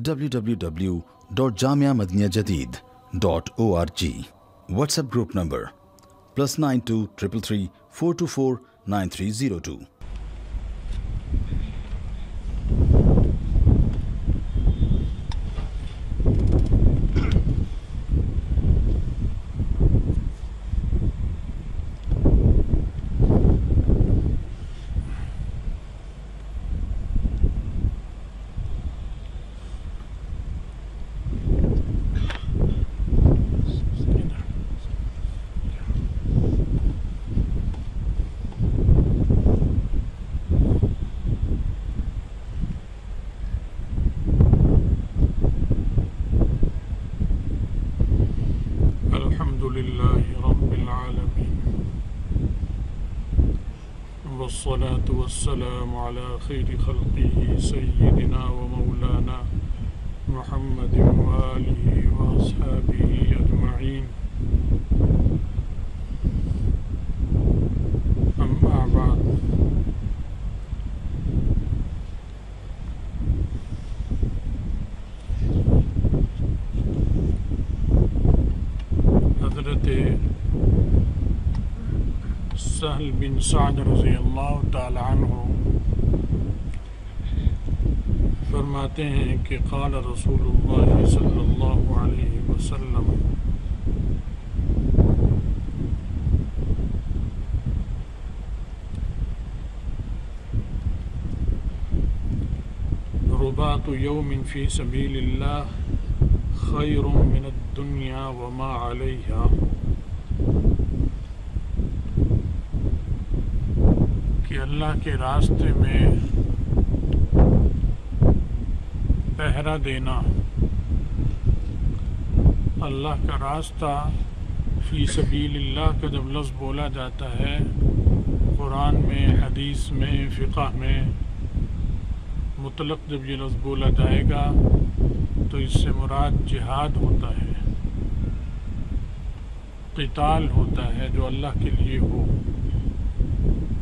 www.jamiamadiniyajadid.org. WhatsApp group number +92 333 424 9302. والصلاة والسلام على خير خلقه سيدنا ومولانا محمد وآله وأصحابه أجمعين. أما بعد، حضرت سہل بن سعد رضی اللہ تعالی عنہ فرماتے ہیں کہ قال رسول اللہ صلی اللہ علیہ وسلم رباط یوم فی سبیل اللہ خیر من الدنیا وما علیہا، کہ اللہ کے راستے میں پہرا دینا، اللہ کا راستہ فی سبیل اللہ کا جب لفظ بولا جاتا ہے قرآن میں، حدیث میں، فقہ میں، مطلق جب یہ لفظ بولا جائے گا تو اس سے مراد جہاد ہوتا ہے، قتال ہوتا ہے جو اللہ کے لیے ہو.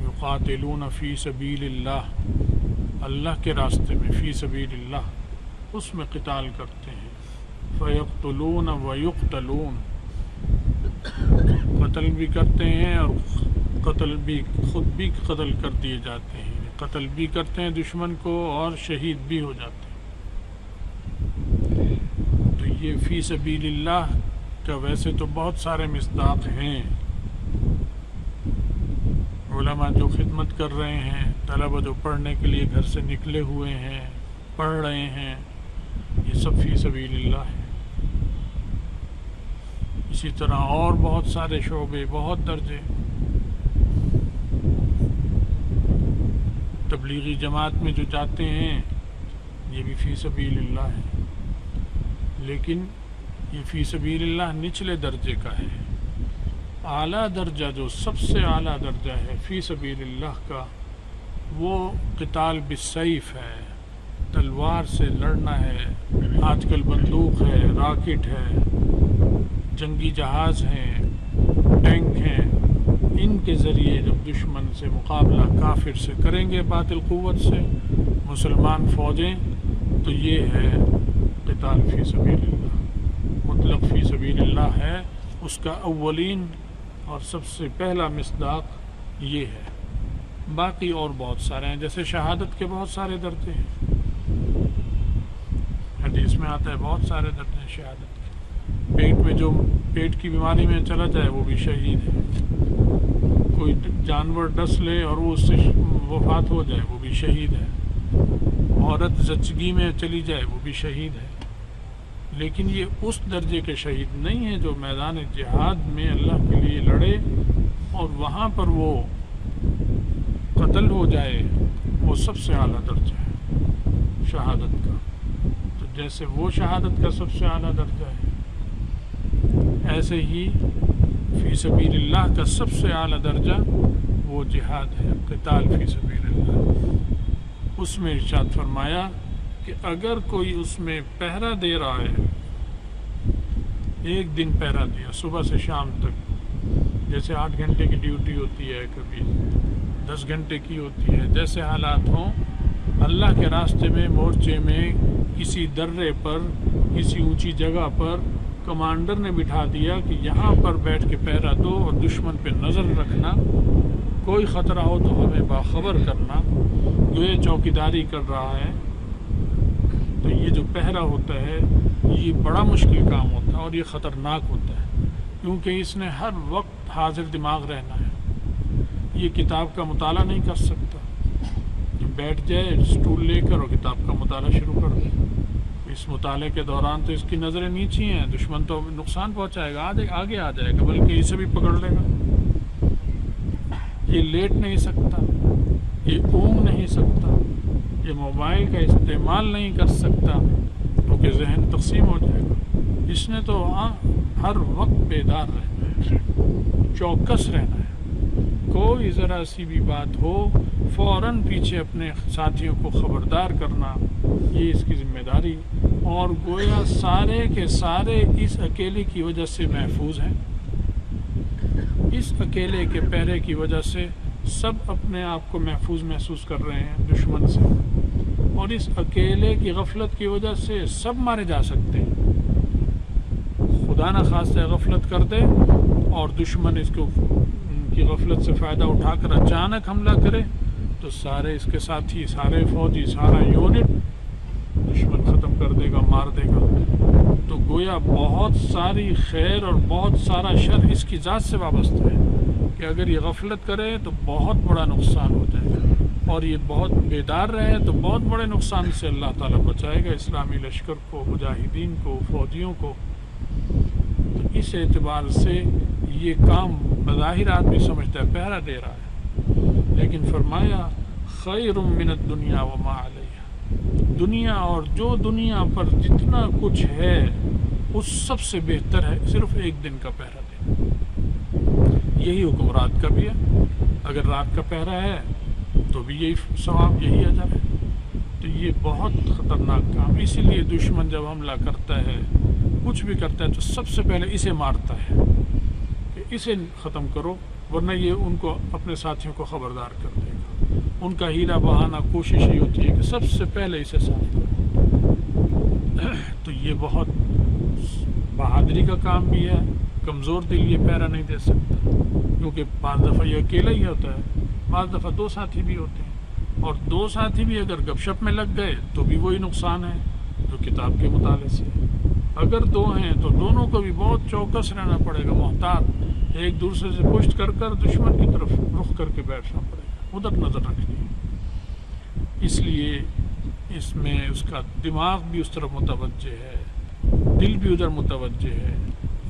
یقاتلون فی سبیل اللہ، اللہ کے راستے میں، فی سبیل اللہ، اس میں قتال کرتے ہیں. فیقتلون ویقتلون، قتل بھی کرتے ہیں اور قتل بھی، خود بھی قتل کر دیے جاتے ہیں، قتل بھی کرتے ہیں دشمن کو اور شہید بھی ہو جاتے ہیں. تو یہ فی سبیل اللہ کا ویسے تو بہت سارے مصداق ہیں. علماء جو خدمت کر رہے ہیں، طلبہ جو پڑھنے کے لیے گھر سے نکلے ہوئے ہیں، پڑھ رہے ہیں، یہ سب فی سبیل اللہ ہے. اسی طرح اور بہت سارے شعبے، بہت درجے. تبلیغی جماعت میں جو جاتے ہیں یہ بھی فی سبیل اللہ ہے، لیکن یہ فی سبیل اللہ نچلے درجے کا ہے. اعلیٰ درجہ، جو سب سے اعلیٰ درجہ ہے فی سبیل اللہ کا، وہ قتال بالسیف ہے، تلوار سے لڑنا ہے. آج کل بندوق ہے، راکٹ ہے، جنگی جہاز ہیں، ٹینک ہیں، ان کے ذریعے جب دشمن سے مقابلہ کافر سے کریں گے باطل قوت سے مسلمان فوجیں، تو یہ ہے قتال فی سبیل اللہ. مطلق فی سبیل اللہ ہے، اس کا اولین اور سب سے پہلا مصداق یہ ہے. باقی اور بہت سارے ہیں، جیسے شہادت کے بہت سارے درجے ہیں، حدیث میں آتا ہے بہت سارے درجے ہیں شہادت کے. پیٹ میں جو پیٹ کی بیماری میں چلا جائے وہ بھی شہید ہے. کوئی جانور ڈس لے اور وہ اس سے وفات ہو جائے وہ بھی شہید ہے. عورت زچگی میں چلی جائے وہ بھی شہید ہے. لیکن یہ اس درجے کے شہید نہیں ہیں جو میدان جہاد میں اللہ کے لیے لڑے اور وہاں پر وہ قتل ہو جائے. وہ سب سے اعلیٰ درجہ ہے شہادت کا. تو جیسے وہ شہادت کا سب سے اعلیٰ درجہ ہے، ایسے ہی فی سبیل اللہ کا سب سے اعلیٰ درجہ وہ جہاد ہے، قتال فی سبیل اللہ. اس میں ارشاد فرمایا کہ اگر کوئی اس میں پہرا دے رہا ہے، ایک دن پہرا دیا صبح سے شام تک، جیسے 8 گھنٹے کی ڈیوٹی ہوتی ہے، کبھی 10 گھنٹے کی ہوتی ہے، جیسے حالات ہوں اللہ کے راستے میں مورچے میں کسی درے پر کسی اونچی جگہ پر کمانڈر نے بٹھا دیا کہ یہاں پر بیٹھ کے پہرا دو اور دشمن پہ نظر رکھنا، کوئی خطرہ ہو تو ہمیں باخبر کرنا، جو یہ چوکیداری کر رہا ہے، تو یہ جو پہرا ہوتا ہے یہ بڑا مشکل کام ہوتا ہے اور یہ خطرناک ہوتا ہے، کیونکہ اس نے ہر وقت حاضر دماغ رہنا ہے۔ یہ کتاب کا مطالعہ نہیں کر سکتا، بیٹھ جائے سٹول لے کر اور کتاب کا مطالعہ شروع کر دے۔ اس مطالعے کے دوران تو اس کی نظریں نیچی ہیں، دشمن تو نقصان پہنچائے گا، آگے آ جائے گا، بلکہ اسے بھی پکڑ لے گا۔ یہ لیٹ نہیں سکتا، یہ اونگ نہیں سکتا، یہ موبائل کا استعمال نہیں کر سکتا، کیونکہ ذہن تقسیم ہو جائے گا۔ اس نے تو ہر وقت بیدار رہنا ہے، چوکس رہنا ہے، کوئی ذرا سی بھی بات ہو فوراً پیچھے اپنے ساتھیوں کو خبردار کرنا، یہ اس کی ذمہ داری، اور گویا سارے کے سارے اس اکیلے کی وجہ سے محفوظ ہیں۔ اس اکیلے کے پہرے کی وجہ سے سب اپنے آپ کو محفوظ محسوس کر رہے ہیں دشمن سے، اور اس اکیلے کی غفلت کی وجہ سے سب مارے جا سکتے ہیں۔ خدا نہ خواستہ غفلت کر دے اور دشمن اس کو کی غفلت سے فائدہ اٹھا کر اچانک حملہ کرے تو سارے اس کے ساتھی، سارے فوجی، سارا یونٹ دشمن ختم کر دے گا، مار دے گا۔ تو گویا بہت ساری خیر اور بہت سارا شر اس کی ذات سے وابستہ ہے کہ اگر یہ غفلت کرے تو بہت بڑا نقصان ہو جائے گا، اور یہ بہت بیدار رہے تو بہت بڑے نقصان سے اللہ تعالیٰ بچائے گا اسلامی لشکر کو، مجاہدین کو، فوجیوں کو۔ تو اس اعتبار سے یہ کام بظاہر آدمی سمجھتا ہے پہرا دے رہا ہے، لیکن فرمایا خیر من الدنیا وما علیہا، دنیا اور جو دنیا پر جتنا کچھ ہے اس سب سے بہتر ہے صرف ایک دن کا پہرا دینا۔ یہی حکم رات کا بھی ہے، اگر رات کا پہرا ہے تو بھی یہی ثواب، یہی اجر ہے۔ تو یہ بہت خطرناک کام، اسی لیے دشمن جب حملہ کرتا ہے، کچھ بھی کرتا ہے، تو سب سے پہلے اسے مارتا ہے کہ اسے ختم کرو، ورنہ یہ ان کو اپنے ساتھیوں کو خبردار کر دے گا۔ ان کا ہیلا بہانہ کوشش ہی ہوتی ہے کہ سب سے پہلے اسے صاف کرو۔ تو یہ بہت بہادری کا کام بھی ہے، کمزور دل یہ پہرا نہیں دے سکتا، کیونکہ بعض دفعہ یہ اکیلا ہی ہوتا ہے، بعض دفعہ دو ساتھی بھی ہوتے ہیں، اور دو ساتھی بھی اگر گپ شپ میں لگ گئے تو بھی وہی نقصان ہے جو کتاب کے مطالعے سے ہے۔ اگر دو ہیں تو دونوں کو بھی بہت چوکس رہنا پڑے گا، محتاط، ایک دوسرے سے پشت کر کر دشمن کی طرف رخ کر کے بیٹھنا پڑے گا، ادھر نظر رکھنی ہے۔ اس لیے اس میں اس کا دماغ بھی اس طرف متوجہ ہے، دل بھی ادھر متوجہ ہے،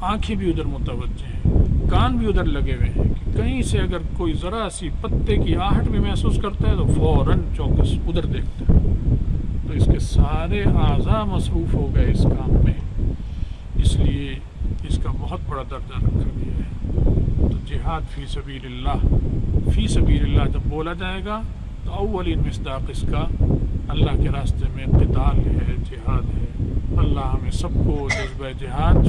آنکھیں بھی ادھر متوجہ ہیں، کان بھی ادھر لگے ہوئے ہیں کہ کہیں سے اگر کوئی ذرا سی پتے کی آہٹ بھی محسوس کرتا ہے تو فوراً چوکس ادھر دیکھتا ہے۔ تو اس کے سارے اعضاء مصروف ہو گئے اس کام میں، اس لیے اس کا بہت بڑا درجہ رکھا گیا ہے۔ تو جہاد فی سبیل اللہ، فی سبیل اللہ جب بولا جائے گا تو اولین مصداق اس کا اللہ کے راستے میں قتال ہے، جہاد ہے۔ اللہ ہمیں سب کو جذبہ جہاد،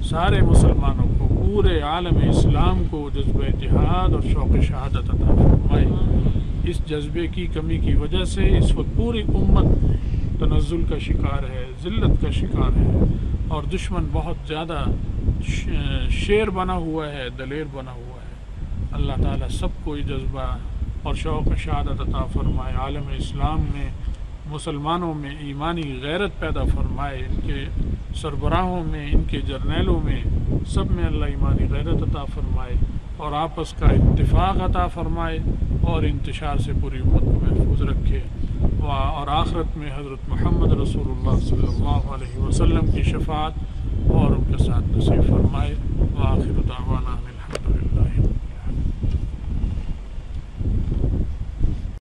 سارے مسلمانوں کو، پورے عالم اسلام کو جذبہ جہاد اور شوق شہادت عطا فرمائے۔ اس جذبے کی کمی کی وجہ سے اس وقت پوری امت تنزل کا شکار ہے، ذلت کا شکار ہے، اور دشمن بہت زیادہ شیر بنا ہوا ہے، دلیر بنا ہوا ہے۔ اللہ تعالیٰ سب کو یہ جذبہ اور شوق شہادت عطا فرمائے، عالم اسلام میں مسلمانوں میں ایمانی غیرت پیدا فرمائے، ان کے سربراہوں میں، ان کے جرنیلوں میں، سب میں اللہ ایمانی غیرت عطا فرمائے، اور آپس کا اتفاق عطا فرمائے، اور انتشار سے پوری امت کو محفوظ رکھے، اور آخرت میں حضرت محمد رسول اللہ صلی اللہ علیہ وسلم کی شفاعت اور ان کے ساتھ نصیب فرمائے۔